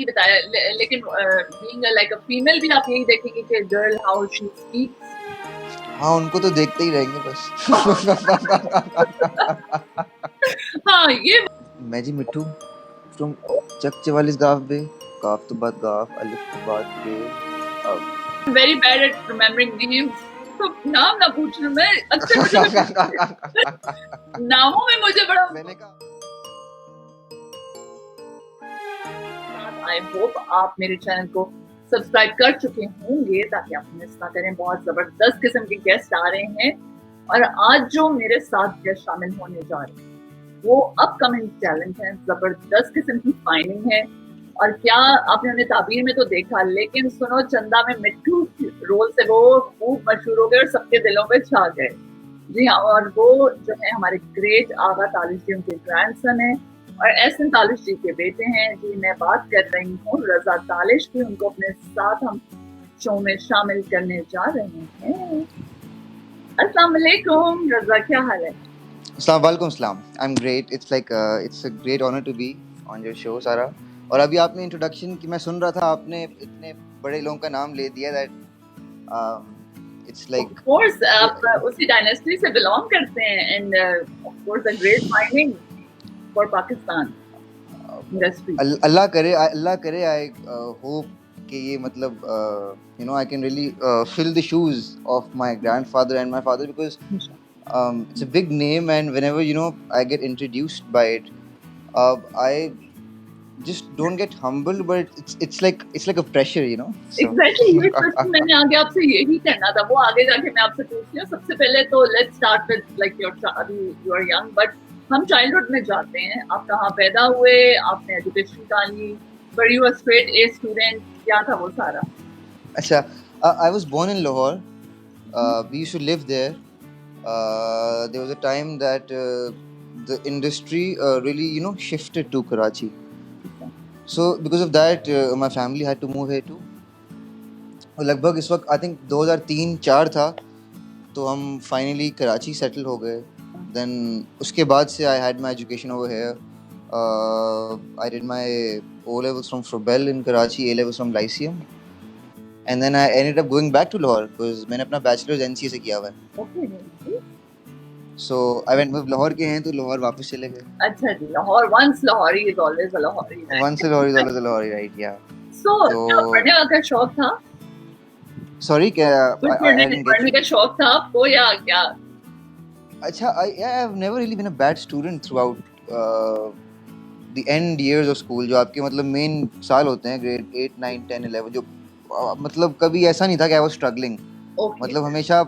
बताया लेकिन being like a female भी आप यही देखेंगे कि गर्ल हाउ शी स्पीक्स। हाँ उनको तो देखते ही रहेंगे बस। हाँ ये मैं जी मिट्टू फ्रॉम चक 44 गाँव बे, गाँव तो बात गाँव, अलिफ तो बात बे। Very bad at remembering names, तो नाम ना पूछना। मैं अक्सर मुझे नामों में मुझे बड़ा मैंने कहा आई होप आप मेरे चैनल को सब्सक्राइब कर चुके होंगे ताकि आप मिस ना करें। बहुत जबरदस्त किस्म के गेस्ट आ रहे हैं और आज जो मेरे साथ गेस्ट शामिल होने जा रहे हैं वो अपकमिंग टैलेंट है, जबरदस्त किस्म की फाइनिंग है। और क्या आपने उन्हें ताबीर में तो देखा, लेकिन सुनो चंदा में मिट्टू रोल से वो खूब मशहूर हो गए और सबके दिलों पे छा गए। जी हाँ, और वो जो है हमारे ग्रेट आगा तालिश जी उनके ग्रैंडसन है और एहसन तालिश जी के बेटे हैं। जी मैं बात कर रही हूँ रजा तालिश की। उनको अपने साथ हम शो में शामिल करने जा रहे हैं। अस्सलाम वालेकुम रजा, क्या हाल है? अस्सलाम वालेकुम सलाम। I am great. It's a great honour to be on your show Sara. और अभी आपने इंट्रोडक्शन की मैं सुन रहा था, आपने इतने बड़े लोगों का नाम ले दिया that it's of like course आप उसी डायनेस्टी से बिलोंग करते हैं and of course a great finding for Pakistan industry. अल्लाह करे आई होप कि ये मतलब you know I can really fill the shoes of my grandfather and my father because it's a big name and whenever you know I get introduced by it I just don't get humbled but it's like a pressure you know so exactly ये question मैंने आगे आपसे यही करना था, वो आगे जाके मैं आपसे पूछती हूँ। सबसे पहले तो let's start with like your, अभी यू आर यंग बट हम चाइल्डहुड में जाते हैं। आप कहाँ पैदा हुए, आपने एजुकेशन कहाँ ली, were you a straight A student, क्या था वो सारा? अच्छा I was born in Lahore. We used to live there. There was a time that the industry really you know shifted to Karachi. So because of that my family had to move here too. और लगभग इस वक्त I think 2003-4 था तो हम finally Karachi settle हो गए। Then उसके बाद से I had my education over here. I did my O levels from Frobel in Karachi, A levels from Lyceum, and then I ended up going back to Lahore because मैंने अपना bachelors NCA से किया हुआ है। So I went with Lahore के हैं तो लाहौर वापस चले गए। अच्छा जी, Lahore once Lahori is always a Lahori. Once a Lahori is always a Lahori, right? Yeah. So क्या पढ़ने का शौक था? Sorry, क्या कुछ I didn't get पढ़ने you. का शौक था आपको या क्या? अच्छा, I've never really been a bad student throughout the end years of school. जो आपके मतलब मेन साल होते हैं ग्रेड 8, 9, 10, 11 जो मतलब कभी ऐसा नहीं था कि I was struggling. मतलब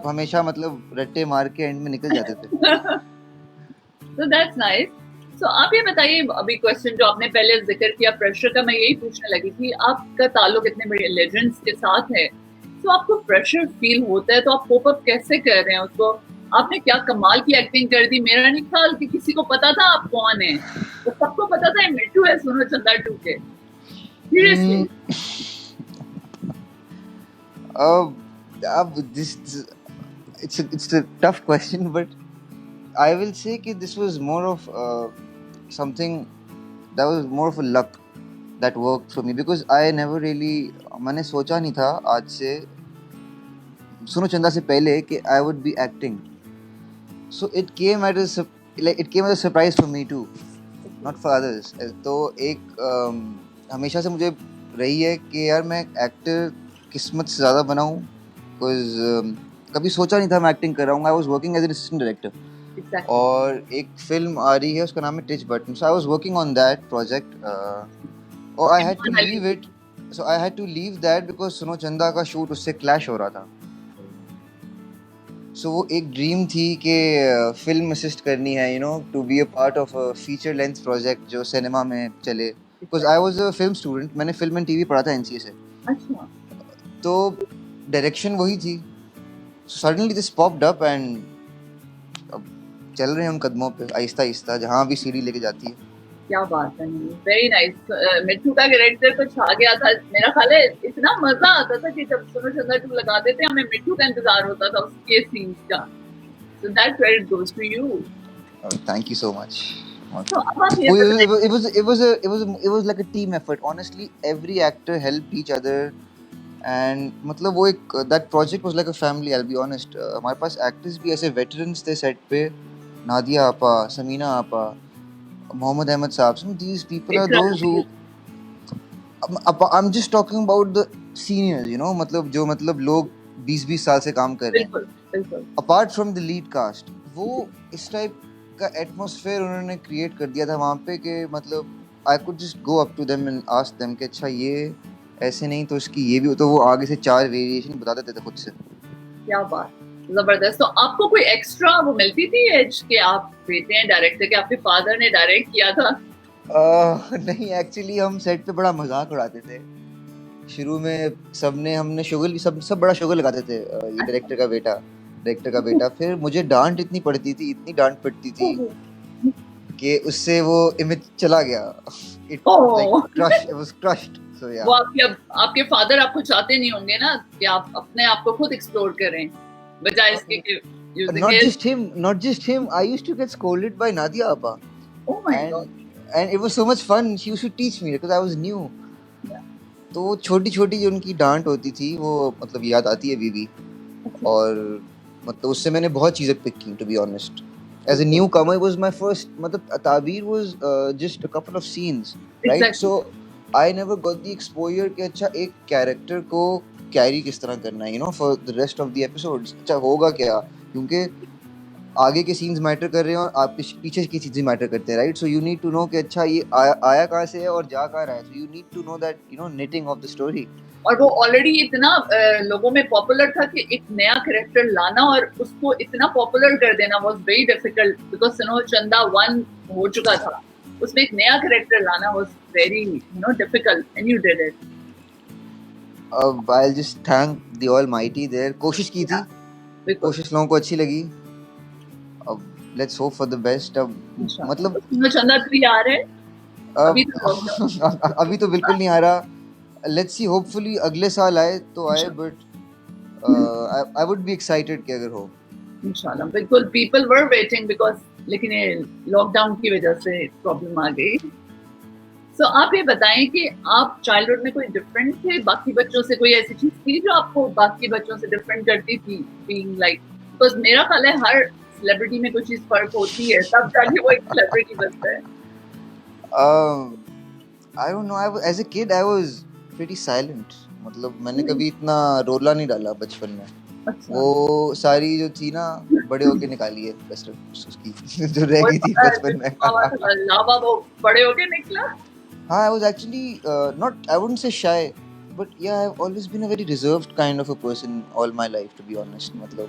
हमेशा मतलब रट्टे मार के एंड में निकल जाते थे। So that's nice. So आप ये बताइए, अभी क्वेश्चन जो आपने पहले जिक्र किया प्रेशर का, मैं यही पूछने लगी थी। आपका ताल्लुक इतने बड़े लेजेंड्स के साथ है, तो आपको प्रेशर फील होता है तो आप कोप अप कैसे कर रहे हैं उसको? आपने क्या कमाल की एक्टिंग कर दी। मेरा नहीं ख्याल कि किसी को पता था आप कौन है, तो सबको पता था मिट्टू है सुनो चंदा 2 के। सीरियसली अब this it's a tough question but I will say कि this was more of something that was more of a luck that worked for me because I never really मैंने सोचा नहीं था आज से सुनो चंदा से पहले कि I would be acting. So it came as a surprise for me too, not for others. तो एक हमेशा से मुझे रही है कि यार मैं एक्टर किस्मत से ज़्यादा बनाऊँ बिकॉज कभी सोचा नहीं था मैं एक्टिंग कर रहा हूँ। I was working as an assistant director और एक फिल्म आ रही है उसका नाम है Tich Button. So I was working on that project और I had to leave it. So I had to leave that because Suno Chanda का शूट उससे क्लैश हो रहा था। सो वो एक ड्रीम थी कि फिल्म असिस्ट करनी है, you know, to be a part of a feature length project जो सिनेमा में चले। Because I was a film student, मैंने फिल्म एंड टीवी पढ़ा था एनसीए से। अच्छा, तो डायरेक्शन वही थी। Suddenly this popped up and अब चल रहे हैं हम कदमों पे आहिस्ता आहिस्ता जहाँ भी सीढ़ी लेके जाती है। क्या बात है, वेरी नाइस। मिट्टू का कैरेक्टर तो छा गया था। मेरा ख्याल है इतना मजा आता था कि जब सुनो चंदा 2 लगाते थे हमें मिट्टू का इंतजार होता था उसके सीन्स का। So that credit goes to you. Thank you so much. So अब आप ये बताइए, it was like a team effort. Honestly, every actor helped each other, and मतलब वो एक that project was like a family. I'll be honest. हमारे पास actors भी ऐसे veterans थे set पे, नादिया आपा, समीना आपा, मोहम्मद अहमद साहब. Some these people are Ikram those who ji, I'm just talking about the seniors, मतलब जो मतलब लोग 20-20 साल से काम कर रहे हैं. बिल्कुल बिल्कुल, apart from the lead cast, वो इस टाइप का एटमॉस्फेयर उन्होंने क्रिएट कर दिया था वहाँ पे कि मतलब I could just go up to them and ask them कि अच्छा ये ऐसे नहीं तो इसकी ये भी हो, तो वो आगे से 4 वेरिएशन बता देते थे खुद से. क्या बात, जबरदस्त. तो आपको कोई एक्स्ट्रा वो मिलती थी एज के आप बेटे हैं डायरेक्टर के, आपके फादर ने डायरेक्ट किया था? नहीं, एक्चुअली हम सेट पे बड़ा मजाक उड़ाते थे शुरू में. हमने शुगल सब सब बड़ा शुगल लगाते थे, ये डायरेक्टर का बेटा. फिर मुझे डांट इतनी पड़ती थी, इतनी डांट पड़ती थी कि उससे वो इमेज चला गया. It oh, was crushed. So yeah, वो आपके फादर आपको चाहते नहीं होंगे ना कि आप अपने आप को खुद एक्सप्लोर करें, बजाय इसके कि not just him. I used to get scolded by Nadia Appa, oh my God, and it was so much fun. She used to teach me because I was new. तो छोटी छोटी जो उनकी डांट होती थी वो मतलब याद आती है अभी भी. और मतलब उससे मैंने बहुत चीज़ें पिक की, to be honest. As a newcomer, it was my first. मतलब ताबीर was just a couple of scenes, right? Exactly. So I never got the exposure कि अच्छा एक कैरेक्टर को कैरी किस तरह करना है, for the rest of the episodes. अच्छा होगा क्या, क्योंकि आगे के सीन्स मैटर कर रहे हैं और आप पीछे की चीजें मैटर करते हैं, right? So you need to know कि अच्छा ये आया कहाँ से है और जा कहाँ रहा है. So you need to know that knitting of the story. और वो ऑलरेडी इतना लोगों में पॉपुलर था कि एक नया कैरेक्टर लाना और उसको इतना पॉपुलर कर देना was very difficult, because Suno चंदा 1 हो चुका था, उसमें एक नया कैरेक्टर लाना was very difficult and you did it. I will just thank the almighty there. कोशिश की थी, कोशिश लोगों को अच्छी लगी. अब let's hope for the best. अब मतलब सुनो चंदा 3 आ रहे हैं अभी तो बिल्कुल नहीं आ रहा. लेट्स सी, होपफुली अगले साल आए तो आए, but I would be excited कि अगर हो. इंशाल्लाह बिल्कुल. पीपल वर वेटिंग बिकॉज, लेकिन ये लॉकडाउन की वजह से प्रॉब्लम आ गई. सो आप ये बताएं कि आप चाइल्डहुड में कोई डिफरेंट थे बाकी बच्चों से? कोई ऐसी चीज थी जो आपको बाकी बच्चों से डिफरेंट करती थी, बीइंग लाइक, बिकॉज मेरा ख्याल है हर सेलिब्रिटी में कुछ चीज फर्क होती है तब जाके वो एक सेलिब्रिटी बनता है. I don't know. As a kid, I was pretty silent. मतलब मैंने कभी इतना रोला नहीं डाला बचपन में. अच्छा. वो सारी जो थी ना बड़े होके निकाली है बस उसकी जो रह गई थी बचपन में. लावा वो बड़े होके निकला. हाँ, I was actually not, I wouldn't say shy, but yeah, I've always been a very reserved kind of a person all my life, to be honest. मतलब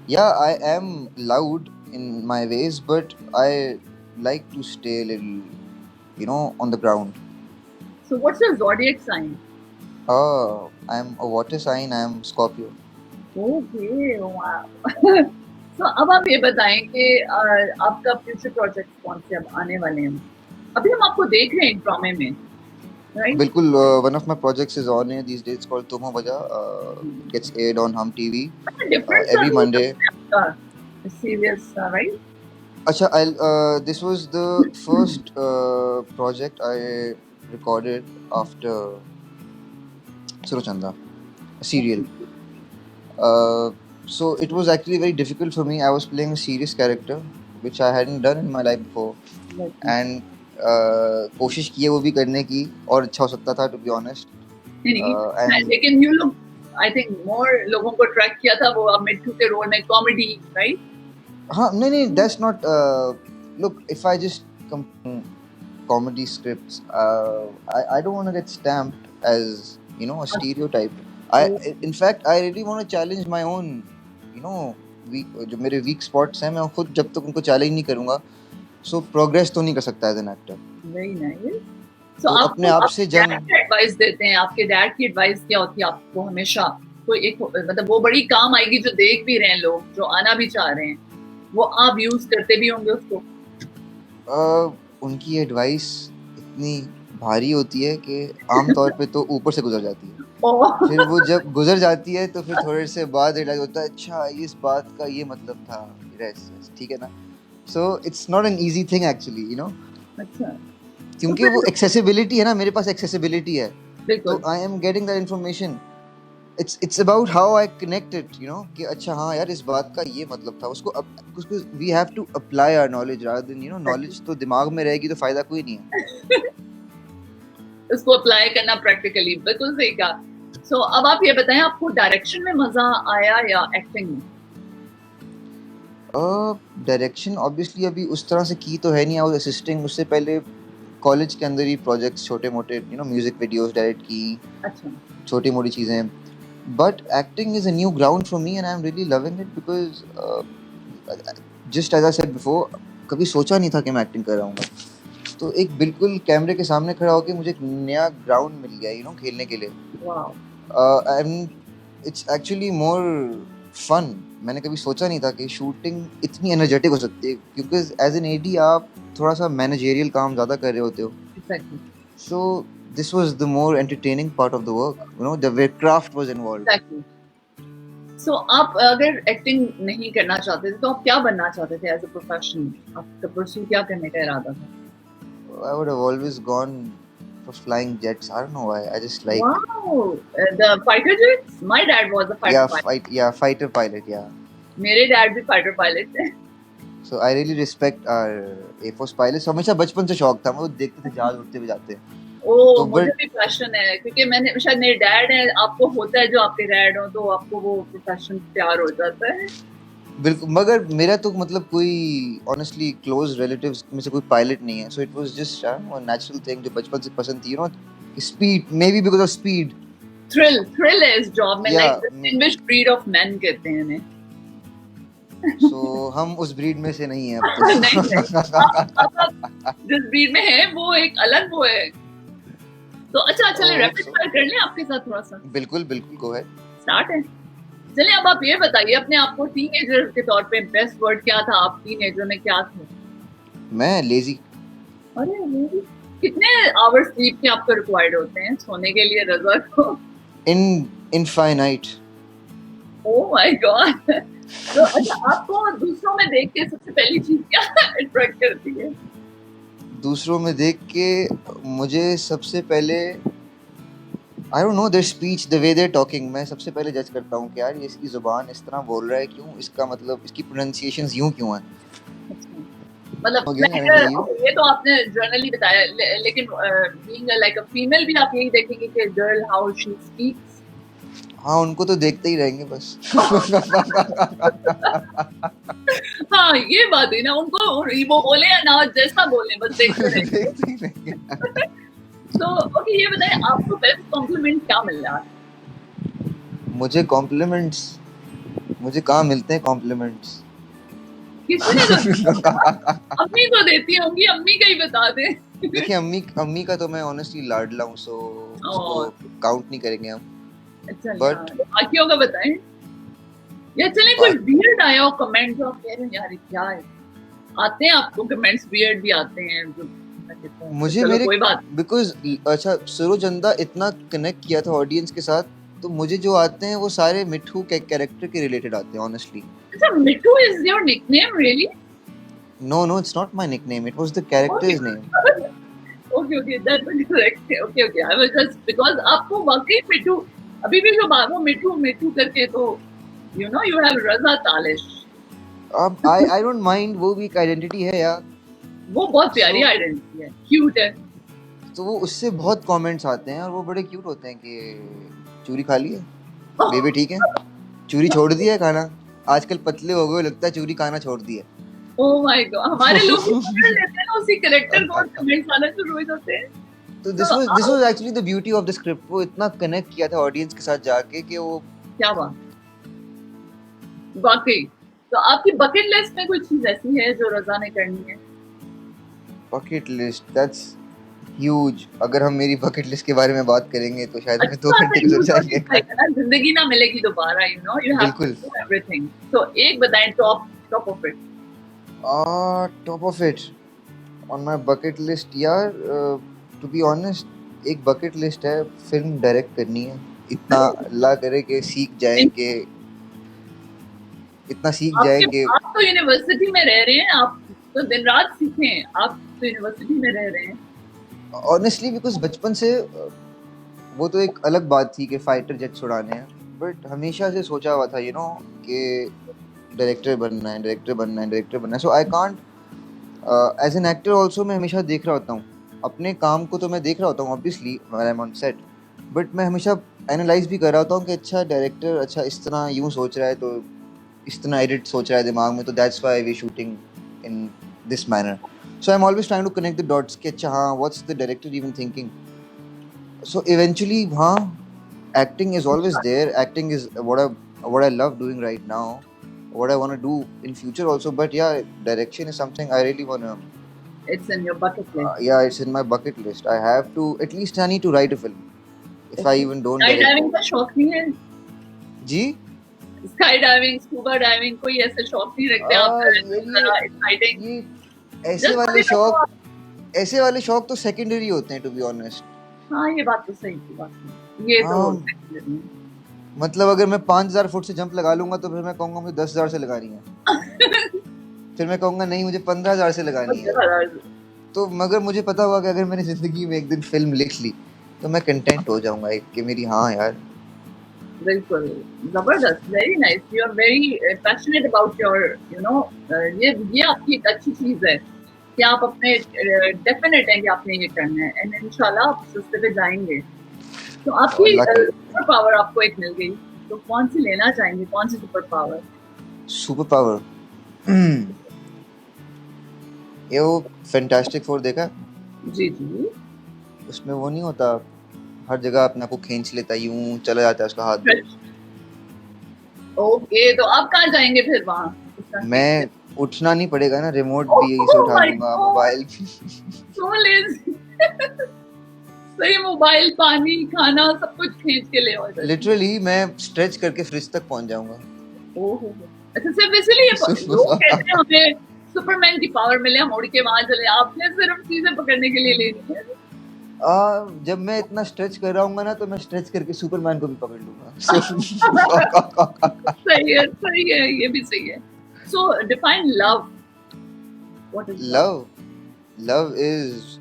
yeah, I am loud in my ways, but I like to stay a little, on the ground. So what's your zodiac sign? I'm a water sign. I am Scorpio. Okay, wow. So अब आप ये बताएं कि आपका future project कौन से अब आने वाले हैं? अभी हम आपको देख रहे हैं ड्रामे में, right? बिल्कुल. One of my projects is on air these days called Tum Ho Waja. Gets aired on Hum TV every Monday. Serious, right? अच्छा, this was the first project I recorded after Suro Chanda, a serial. So it was actually very difficult for me. I was playing a serious character which I hadn't done in my life before, and कोशिश की है वो भी करने की, और अच्छा हो सकता था, to be honest. लेकिन you look, I think more लोगों को ट्रैक किया था वो अब मिट्टू के रोल में, कॉमेडी, right? हाँ, नहीं, that's not. Look, if I just comedy scripts, I don't want to get stamped as a stereotype. In fact, I really want to challenge my own, जो मेरे weak spots हैं, मैं खुद जब तक उनको challenge नहीं करूँगा, so progress तो नहीं कर सकता as an actor. Very nice. So तो अपने आप से जंग. एडवाइस देते हैं, आपके डैड की एडवाइस क्या होती है आपको हमेशा? कोई एक मतलब वो बड़ी काम आएगी जो देख भी रहे हैं लोग, जो आना भी चाह रहे हैं, वो आप यूज करते भी होंगे उसको? उनकी एडवाइस इतनी भारी होती है कि आमतौर पे तो ऊपर से गुजर जाती है. फिर वो जब गुजर जाती है तो फिर थोड़े से बाद रियलाइज होता है, अच्छा इस बात का ये मतलब था, ठीक है ना. So it's not an easy thing actually, you know, अच्छा, तो क्योंकि फिर वो accessibility है ना, मेरे पास accessibility है, तो बिल्कुल, I am getting that information. It's about how I connect it, you know, कि अच्छा हाँ यार इस बात का ये मतलब था, उसको we have to apply our knowledge rather than, you know, knowledge तो दिमाग में रहेगी तो फायदा कोई नहीं है. उसको अप्लाई करना प्रैक्टिकली, बिल्कुल सही कहा. सो अब आप ये बताएं, आपको डायरेक्शन में मजा आया या एक्टिंग में? डायरेक्शन ऑब्वियसली अभी उस तरह से की तो है नहीं, आई वाज असिस्टिंग. उससे पहले कॉलेज के अंदर ही प्रोजेक्ट्स छोटे मोटे, you know, music videos direct की, अच्छा, छोटी मोटी चीज़ें. But acting is a new ground for me and I am really loving it because just as I said before, कभी सोचा नहीं था कि मैं एक्टिंग कर रहा हूँ. तो एक बिल्कुल कैमरे के सामने खड़ा होकर मुझे एक नया ग्राउंड मिल गया, यू नो, खेलने के लिए. Wow, and it's actually more fun. मैंने कभी सोचा नहीं था कि शूटिंग इतनी एनर्जेटिक हो सकती है, क्योंकि एज एन एडी आप थोड़ा सा मैनेजेरियल काम ज़्यादा कर रहे होते हो. Exactly, so this was the more entertaining part of the work, you know, the way craft was involved. Exactly. So आप अगर एक्टिंग नहीं करना चाहते थे तो आप क्या बनना चाहते थे एज अ प्रोफेशन? आपका परस्यू क्या करने का इरादा था? I would have always gone for flying jets. I don't know why. I just like Wow, the fighter jets. My dad was a fighter pilot. fighter pilot. Yeah. मेरे dad भी fighter pilot थे. So I really respect our Air Force pilots. हमेशा बचपन से शौक था, वो देखते थे जहाज उड़ते हुए जाते हैं. ओ, मुझे भी पैशन है, क्योंकि मैंने शायद मेरे डैड है, आपको होता है जो आपके डैड हो तो आपको वो प्रोफेशन प्यार हो जाता है. बिल्कुल. मगर मेरा तो मतलब कोई ऑनेस्टली क्लोज रिलेटिव्स में से कोई पायलट नहीं है. सो it was just a natural thing जो बचपन से पसंद थी, you know, speed, may be because of speed. Thrill है इस जॉब में, Yeah, like distinguished breed of main कहते हैं इन्हें. सो हम उस ब्रीड में से नहीं हैं अब तो. नहीं, आप जिस ब्रीड में है वो एक अलग वो है. तो अच्छा, चलिए रैपिड फायर कर लें आपके साथ थोड़ा सा. बिल्कुल बिल्कुल, गो अहेड. स्टार्ट है. चलिए, अब आप ये बताइए अपने आप को टीनेजर के तौर पे बेस्ट वर्ड क्या था? आप टीनेजर में क्या थे? मैं लेजी. अरे really? कितने आवर्स स्लीप के आपको रिक्वायर्ड होते हैं सोने के लिए रजा को? इनफाइनाइट. Oh my God. तो अच्छा, आपको दूसरों में देख के सबसे पहली चीज क्या अट्रैक्ट करती है? दूसरों में देख के मुझे सबसे पहले, I don't know, their speech, the way they are talking. मैं सबसे पहले जज करता हूँ कि यार ये इसकी जुबान इस तरह बोल रहा है क्यों, इसका मतलब इसकी प्रोनाउंसिएशंस यूं क्यों हैं. मतलब Again, I don't know ये तो आपने जर्नली बताया, लेकिन बीइंग लाइक अ फीमेल भी आप यही देखेंगे कि गर्ल हाउ शी स्पीक्स. हाँ, उनको तो देखते ही रहेंगे बस. हाँ, ये बात है ना, उनको वो बोले या ना जैसा बोले बस देखते रहेंगे. देखते ही रहेंगे. तो ओके, ये बताइए आपको बेस्ट कॉम्प्लीमेंट क्या मिल रहा है? मुझे कॉम्प्लीमेंट्स, मुझे कहाँ मिलते हैं कॉम्प्लीमेंट्स? किसी ने तो अम्मी तो देती होंगी, अम्मी का ही बता दे. देखिए, अम्मी का तो मैं ऑनेस्टली लाडला हूँ, सो उसको काउंट नहीं करेंगे हम. अच्छा, But- बाकियों का बताएं. या चलिए, कोई वियर्ड आया हो कमेंट जो आप कह रहे हैं यार क्या है? आते हैं आपको कमेंट्स वियर्ड भी आते हैं जो मुझे चलो, मेरे कोई बात. बिकॉज अच्छा, सुरोचंदा इतना कनेक्ट किया था ऑडियंस के साथ, तो मुझे जो आते हैं वो सारे मिठू के कैरेक्टर के रिलेटेड आते हैं ऑनेस्टली. अच्छा, Mithu is your nickname really? No, it's not my nickname. It was the character's name. Okay, that was correct. Okay, I was just because आपको वाकई मिठू, अभी भी जो बात वो मिठू करके, तो you know you have Raza Talish. I don't mind, वो भी एक आइडेंटिटी है यार. वो बहुत प्यारी आइडेंटिटी है, क्यूट है. तो वो उससे बहुत कमेंट्स आते हैं और वो बड़े क्यूट होते हैं कि चूरी खा ली है बेबी, ठीक है, चूरी छोड़ दिया है खाना, आजकल पतले हो गए, लगता है चूरी खाना छोड़ दिया. ओह माय गॉड, हमारे लोग पकड़ लेते हैं ना उसी कैरेक्टर को, कमेंट्स आना शुरू हो जाते हैं. तो this was actually the beauty of the script. वो इतना कनेक्ट किया था ऑडियंस के साथ जाके कि वो क्या बात, वाकई. तो आपकी बकेट लिस्ट में कोई चीज ऐसी है जो रजा ने करनी है? Bucket list, that's huge. अगर हम मेरी बकेट लिस्ट के बारे में बात करेंगे तो शायद हमें 2 घंटे गुजर जाएंगे. जिंदगी ना मिलेगी दोबारा, you know, you have to do everything. तो एक बताएं top of it. Top of it on my bucket list यार, टू बी ऑनेस्ट एक बकेट लिस्ट है, फिल्म डायरेक्ट करनी है. इतना अल्लाह करे कि सीख जाएंगे, इतना सीख जाएंगे. आप तो यूनिवर्सिटी में रह रहे हैं, आप तो दिन रात सीखें, आप तो यूनिवर्सिटी में रह रहे हैं। ऑनेस्टली बिकॉज बचपन से वो तो एक अलग बात थी कि फाइटर जेट छुड़ाने हैं, बट हमेशा से सोचा हुआ था कि डायरेक्टर बनना है, डायरेक्टर बनना है, डायरेक्टर बनना है। So I can't as an actor also मैं हमेशा देख रहा होता हूँ अपने काम को, तो मैं देख रहा होता हूँ obviously when I am on set, but मैं हमेशा एनालाइज भी कर रहा होता हूँ कि अच्छा डायरेक्टर अच्छा इस तरह यूँ सोच रहा है, तो इस तरह एडिट सोच रहा है दिमाग में, तो that's why we shooting in this manner. So I am always trying to connect the dots कि अच्छा हाँ what's the director even thinking. So eventually, acting is always there. Acting is what I love doing right now, what I want to do in future also. But yeah, direction is something I really want to. It's in your bucket list. Yeah, it's in my bucket list. I have to at least I need to write a film. If I even don't sky direct. Diving का शौक नहीं है? जी? Sky diving, scuba diving, कोई ऐसे शौक नहीं रखते आप? एक्साइटिंग ये ऐसे वाले शौक तो सेकेंडरी होते हैं, टू बी ऑनेस्ट. हाँ, ये बात तो सही की बात है, ये तो secondary है। मतलब अगर मैं 5000 फुट से जंप लगा लूंगा तो फिर मैं कहूंगा मुझे 10,000 से लगानी है. फिर मैं कहूंगा नहीं मुझे 15,000 से लगानी है. तो मगर मुझे पता हुआ कि अगर मैंने जिंदगी में एक दिन फिल्म लिख ली तो मैं कंटेंट हो जाऊंगा कि मेरी हाँ यार. बिल्कुल, जबरदस्त, very nice, you are very passionate about your ये आपकी एक अच्छी चीज है कि आप अपने डेफिनेट है कि आपने ये करना है, एंड इंशाल्लाह आप उस रास्ते पे जाएंगे. तो आपकी सुपर पावर आपको एक मिल गई, तो कौन सी लेना चाहेंगे, कौन सी सुपर पावर? सुपर पावर ये वो फैंटास्टिक फोर देखा? जी जी. उसमें वो नहीं होता हर जगह अपने आप को खींच लेता, यूं चला जाता है उसका हाथ. ओके, तो आप कहाँ जाएंगे फिर वहाँ? मैं उठना नहीं पड़ेगा ना, रिमोट भी यहीं से उठा लूंगा, मोबाइल भी. सही, मोबाइल, पानी, खाना सब कुछ खींच के ले आओ. लिटरली मैं स्ट्रेच करके फ्रिज तक पहुंच जाऊंगा. ओहो, अच्छा, सिर्फ इसलिए लोग कहते हैं हमें सुपरमैन की पावर मिले, हम उड़ के वहां चले, आपने सिर्फ चीजें पकड़ने के लिए लेनी है. जब मैं इतना स्ट्रेच कर रहा हूँ ना तो मैं स्ट्रेच करके सुपरमैन को भी पकड़ लूंगा. सही है, ये भी सही है. So define love. What is love? Love is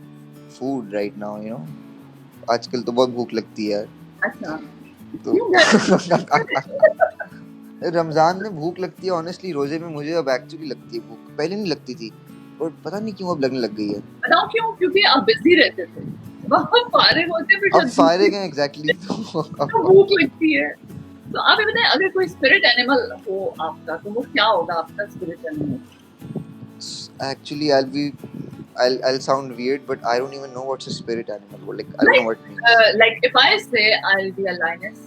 food right now, you know. आजकल तो बहुत भूख लगती है यार. अच्छा. तो रमजान में भूख लगती है, ऑनेस्टली रोजे में मुझे अब एक्चुअली लगती है भूख. पहले नहीं लगती थी और पता नहीं क्यों अब लगने लग गई है. बताओ क्यों? क्योंकि आप बिजी रहते थे, बहुत फारिग होते, फिर अब फारिग हैं एग्जैक्टली, तो भूख लगती है. तो आप ये बताएं, अगर कोई स्पिरिट एनिमल हो आपका, तो वो क्या होगा आपका spirit animal? Actually, I'll sound weird, but I don't even know what's a spirit animal. Like I don't know what it means. Like if I say I'll be a lioness.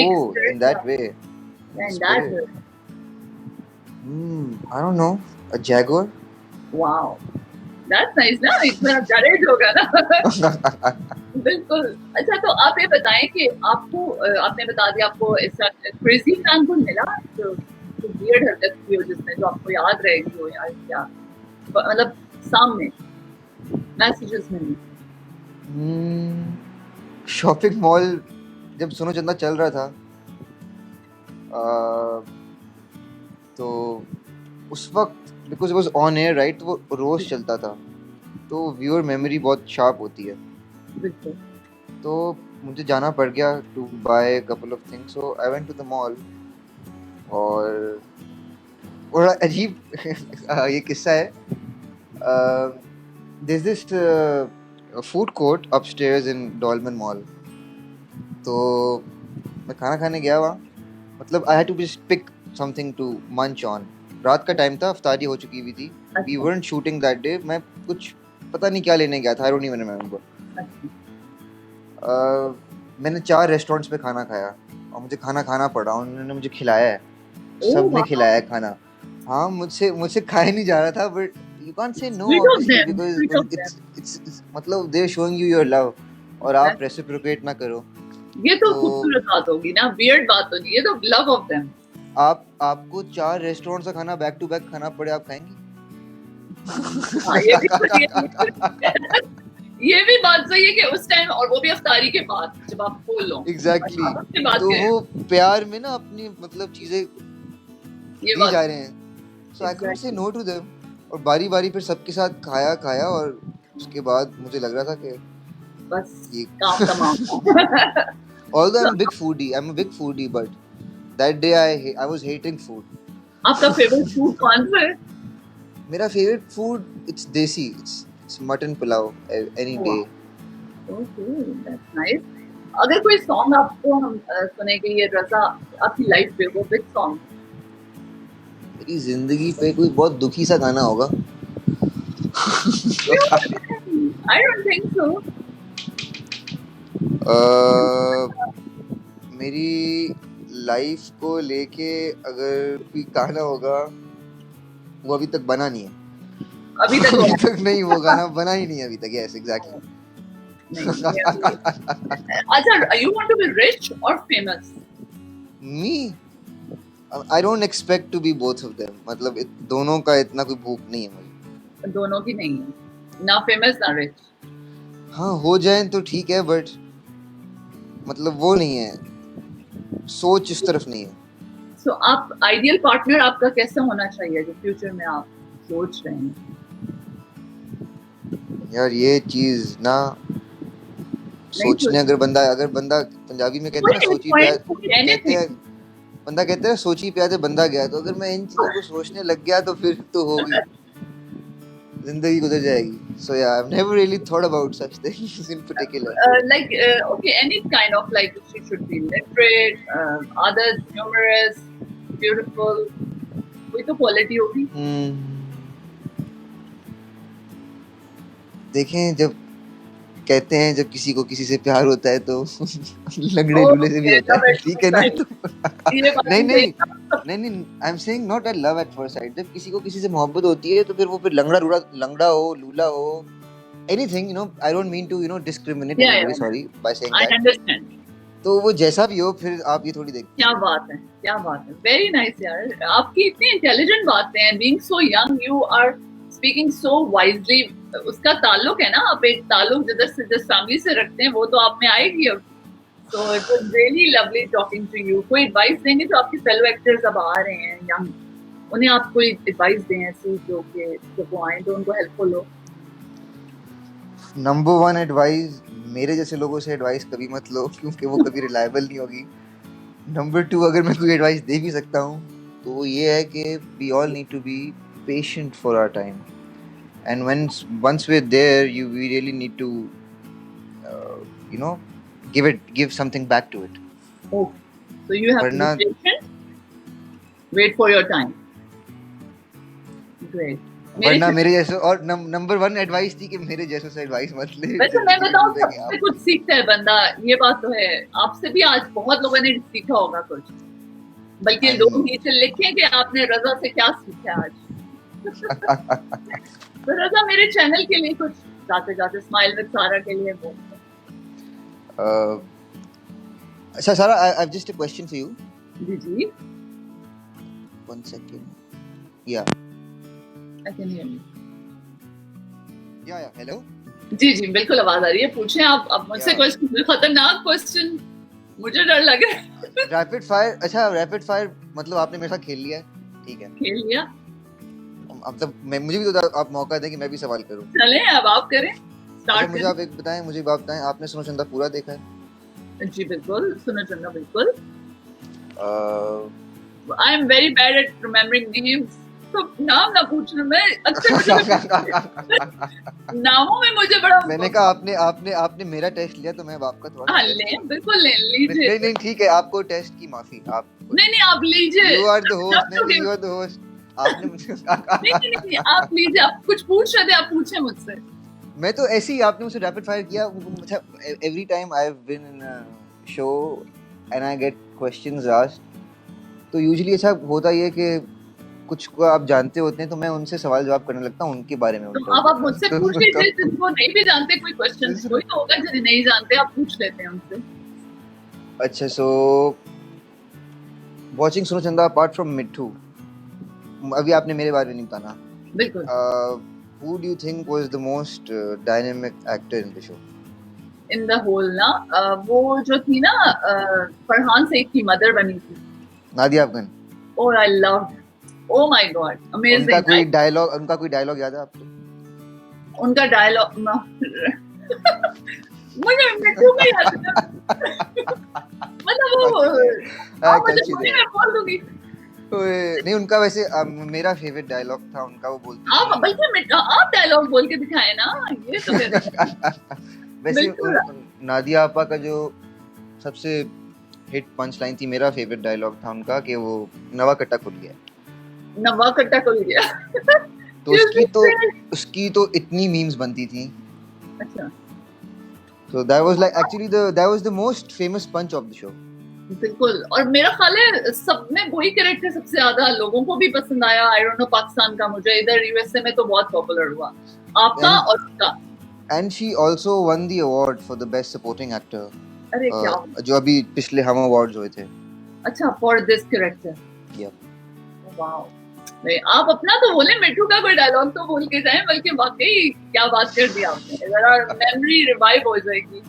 Oh, in that way. In that way. I don't know. A jaguar? Wow. That's nice ना, इतना courage होगा ना. बिल्कुल. अच्छा, तो आप ये बताएं कि आपको, आपने बता दिया आपको ऐसा क्रेजी फैन को मिला जो वियर्ड हरकत की हो जिसमें, जो आपको याद रहेगी हो यार, क्या मतलब सामने मैसेजेस में? शॉपिंग मॉल जब सोनो चंदा चल रहा था तो उस वक्त because it was on air right, तो वो रोज चलता था, तो व्यूअर मेमोरी बहुत शार्प होती है. तो मुझे जाना पड़ गया to buy couple of things, so I went to the mall. और बड़ा अजीब ये किस्सा है. There is this food court upstairs in Dolmen mall. तो मैं खाना खाने गया वहाँ, मतलब I had to just pick something to munch on. रात का टाइम था, इफ्तारी हो चुकी हुई थी. We weren't shooting that day. मैं कुछ पता नहीं क्या लेने गया था, आई डोंट इवन रिमेंबर. मैंने 4 रेस्टोरेंट्स पे खाना खाया और मुझे खाना पड़ा. उन्होंने मुझे खिलाया है, सबने खिलाया है खाना. हाँ, मुझसे खाया नहीं जा रहा था, but you can't say no because it's मतलब they're showing you your love और आप reciprocate ना करो. ये तो खूबसूरत बात होगी ना, वियर्ड बात होगी, ये तो लव ऑफ देम. आपको 4 रेस्टोरेंट से खाना बैक टू बैक खाना पड़े, आप खाएंगी? ये भी बात सही है कि उस टाइम, और वो भी इफ्तारी के बाद जब आप फुल हो. एग्जैक्टली. तो वो प्यार में ना अपनी मतलब चीजें दी जा रहे हैं. सो आई कुडंट से नो टू देम. और बारी बारी फिर सबके साथ खाया खाया, और उसके बाद मुझे लग रहा था कि बस ये काम तमाम। although So, I'm a big foodie, but that day I was hating food. आपका फेवरेट फूड कौन सा है? मेरा favorite food, it's desi, it's mutton pulao any day. Okay, that's nice. अगर कोई सॉन्ग आपको हम सुनेंगे ये रजा आपकी लाइफ पे, वो विच सॉन्ग? मेरी जिंदगी पे कोई बहुत दुखी सा गाना होगा। I don't think so. मेरी लाइफ को लेके अगर कोई गाना होगा, वो अभी तक बना नहीं है। अभी तक अभी तक नहीं, वो गाना बना ही नहीं है अभी तक। Yes, exactly. अच्छा, you want to be rich और famous? Me, I don't expect to be both of them. मतलब दोनों का इतना कोई भूख नहीं है मुझे। दोनों की नहीं है, ना फेमस ना रिच। हाँ, हो जाए तो ठीक है, बट मतलब वो नहीं है, सोच इस तरफ नहीं है। सो आप आइडियल पार्टनर आपका कैसा होना चाहिए जो फ्यूचर में आप सोच रहे हैं? यार ये चीज ना सोचने, अगर बंदा पंजाबी में कहते हैं ना, सोची प्याज कहते हैं, बंदा कहते हैं सोची प्याज बंदा गया। तो अगर मैं इन चीजों को सोचने लग गया तो फिर तो होगी, जिंदगी गुजर जाएगी। So yeah, I've never really thought about such things in particular. Okay, any kind of, like, she should be literate, others humorous, beautiful, कोई तो क्वालिटी होगी। देखें, जब कहते हैं जब किसी को किसी से प्यार होता है तो लंगड़े लूले से भी होता है, ठीक है ना? तो नहीं, I am saying not yet love at first sight. जब किसी को किसी से मोहब्बत होती है तो फिर वो फिर लंगड़ा हो, लूला हो, anything, you know, I don't mean to, you know, discriminate anybody, sorry, by saying that. I understand. तो वो जैसा भी हो, फिर आप ये थोड़ी देखते। क्या बात है, वेरी नाइस यार। आपकी इतनी इंटेलिजेंट बातें हैं, being so young you are speaking so wisely. उसका ताल्लुक है ना, आप एक ताल्लुक जिस फैमिली से रखते हैं वो तो आप में आएगी अब। So it was really lovely talking to you. कोई एडवाइस देंगे जो आपके फेलो एक्टर्स अब आ रहे हैं यंग, उन्हें आप कोई एडवाइस दें ऐसी जो कि जब वो आए तो उनको हेल्पफुल हो? नंबर 1 एडवाइस, मेरे जैसे लोगों से एडवाइस कभी मत लो, क्योंकि वो कभी रिलायबल नहीं होगी। नंबर 2, अगर मैं कोई एडवाइस दे भी सकता हूँ तो वो ये है कि we all need to be patient for our time, and once we're there, we really need to you know, give something back to it. Oh, so you have to be patient, wait for your time. Great. वरना मेरे जैसे, और number 1 advice थी कि मेरे जैसे से advice मत ले। वैसे मैं बताऊं, सबसे कुछ सीखता है बंदा, ये बात तो है। आपसे भी आज बहुत लोगों ने सीखा होगा कुछ, बल्कि लोग नीचे लिखें कि आपने रजा से क्या सीखा आज। तो रजा, मेरे चैनल के लिए कुछ जाते जाते स्माइल विद सारा के लिए बोल। अच्छा सारा, I have just a question for you. Ji 1 second. Yeah. I can hear you. Yeah, hello. जी बिल्कुल आवाज आ रही है। पूछें आप। अब मुझसे क्वेश्चन, खतरनाक क्वेश्चन, मुझे डर लग रहा है। Rapid fire. अच्छा, रैपिड फायर मतलब आपने मेरे साथ खेल लिया है? ठीक है, खेल लिया। अब तब मुझे भी तो आप मौका दें कि मैं भी सवाल करूं। चलें, अब आप करें, स्टार्ट। मुझे आप एक बताएं, आपने सुनो चंदा पूरा देखा है? जी बिल्कुल, सुनो चंदा बिल्कुल। I am very bad at remembering names, तो नाम ना पूछना। मैं नामों में मुझे बड़ा, मैंने कहा आपने मेरा टेस्ट लिया तो मैं आपका थोड़ा। हाँ लें, बिल्कुल ले लीजिए। नहीं ठीक है, आपको टेस्ट की माफी। आप नहीं आप लीजिए। You are the host. नहीं, यू आर द होस्ट। आपने मुझे नहीं आप लीजिए। आप कुछ पूछ रहे थे, आप पूछे मुझसे। मैं तो ऐसे ही, आपने मुझे रैपिड फायर किया। अच्छा, every time I have been in a show and I get questions asked, तो यूजुअली ऐसा होता ही है कि कुछ को आप जानते होते हैं तो मैं उनसे सवाल जवाब करने लगता हूँ उनके बारे में। तो अब आप मुझसे पूछ लीजिए, जिनको नहीं भी जानते कोई क्वेश्चन, कोई तो होगा जिन्हें नहीं जानते, आप पूछ लेते हैं उनसे। अच्छा, सो वाचिंग सुनो चंदा अपार्ट फ्रॉम मिट्ठू, अभी आपने मेरे बारे में नहीं बताना। बिल्कुल। Who do you think was the most dynamic actor in the show? In the whole ना, वो जो थी ना, फरहान सईद की मदर बनी थी, नादिया अफगान। और I loved Oh my God, amazing. उनका कोई डायलॉग याद है आपको? उनका डायलॉग मुझे मिट्टू का याद है। मतलब वो मुझे मैं बोल दूंगी। नहीं उनका वैसे मेरा फेवरेट डायलॉग था उनका, वो बोलती आप बल्कि आप डायलॉग बोल के दिखाए ना, ये तो वैसे नादिया आपा का जो सबसे हिट पंच लाइन थी, मेरा फेवरेट डायलॉग था उनका कि वो नवा कट्टा खुल गया। तो उसकी तो इतनी मीम्स बनती थी। अच्छा, so that was like actually that was the most famous punch of the show. बिल्कुल, और मेरा ख्याल है सब में वही कैरेक्टर सबसे ज्यादा लोगों को भी पसंद आया। आई डोंट नो पाकिस्तान का, मुझे इधर यूएसए में तो बहुत पॉपुलर हुआ आपका और उसका। And she also won the award for the best supporting actor. अरे क्या जो अभी पिछले हम अवार्ड्स हुए थे। अच्छा, for this character. Yep. Wow. नहीं, आप अपना तो बोले, मिट्टू का कोई डायलॉग तो बोल के जाएं, बल्कि वाकई क्या बात कर दी आपने, जरा मेमोरी रिवाइव हो जाएगी।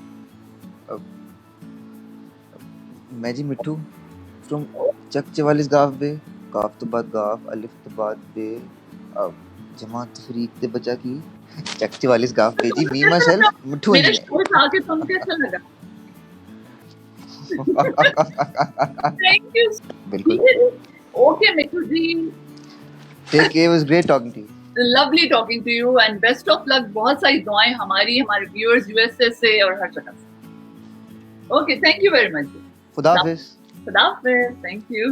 मैं जी मिट्टू फ्रॉम चक 44 गाफ बे, गाफ तो बाद गाफ, अलिफ तो बाद बे, जमात तफरीक दे बचा की चक 44 गाफ बे जी, मी माय सेल्फ मिट्टू। मेरे शो आके सुन के अच्छा लगा। Thank you. बिल्कुल। Okay Mittu ji, take care, was great talking to you. Lovely talking to you and best of luck. बहुत सारी दुआएं हमारी, हमारे व्यूअर्स यूएसए से और हर जगह से। Okay, thank you very much. खुदा हाफिज। खुदा हाफिज, थैंक यू।